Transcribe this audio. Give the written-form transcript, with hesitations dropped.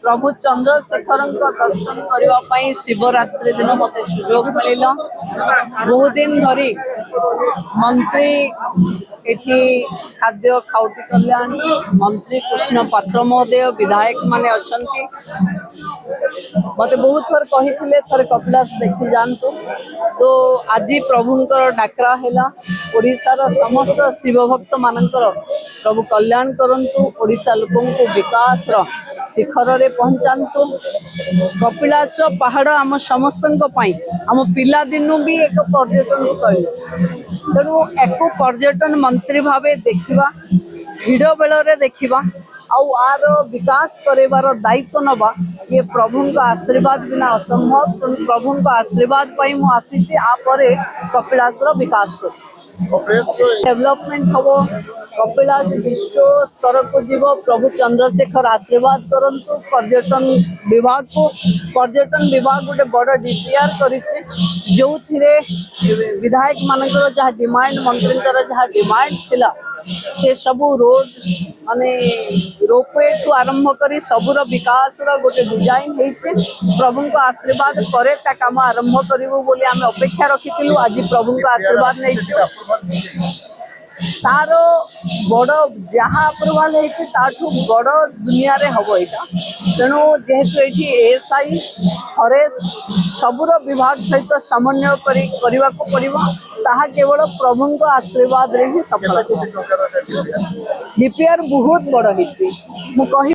प्रभु चंद्रशेखर दर्शन करने शिवरात्रि दिन मत सुजोग मिल बहुत दिन धरी मंत्री एठी खाद्य खाउटी कल्याण मंत्री कृष्ण पात्र महोदय विधायक माने अछंती मत बहुत थर कही थर कपिलास देखी जातु तो आज प्रभुंकर डाकरा है ओडिशार समस्त शिव भक्त मानकर प्रभु कल्याण करंतु ओडिशा लोकों को विकास शिखर रे पहुंचातु कपिलास पहाड़ आम समस्त आम पिला दिनू भी एक पर्यटन स्थल तेणु एक पर्यटन मंत्री भावे देखा भिड़ बेल देखा आर विकास करार दायित्व नवा ये प्रभु आशीर्वाद बिना असंभव तेणु प्रभु आशीर्वाद मुझे कपिलास विकास कर डेवलपमेंट हम कपिलास विश्व स्तर को जीव प्रभु चंद्रशेखर आशीर्वाद करंतु पर्यटन विभाग गोटे बड़ डीपीआर कर जो विधायक मानकर जहाँ डिमांड मंत्री जहाँ डिमांड थिला से सबू रोड माने रोपवे टू आरंभ कर सबूर विकास गोटे डिजाइन प्रभु को आशीर्वाद करे काम आरंभ करूँ बोली आम अपेक्षा रखी आज प्रभु को आशीर्वाद नहीं तार बड़ जहाँ अप्रुवाल होठू बड़ दुनिया रे हम यहाँ तेणु जेहेतु ये एएसआई फरेस्ट सबूर विभाग सहित समन्वय करने को पड़ो ताहा केवल प्रभु आशीर्वाद रे ही सफल डीपीआर बहुत बड़ होती।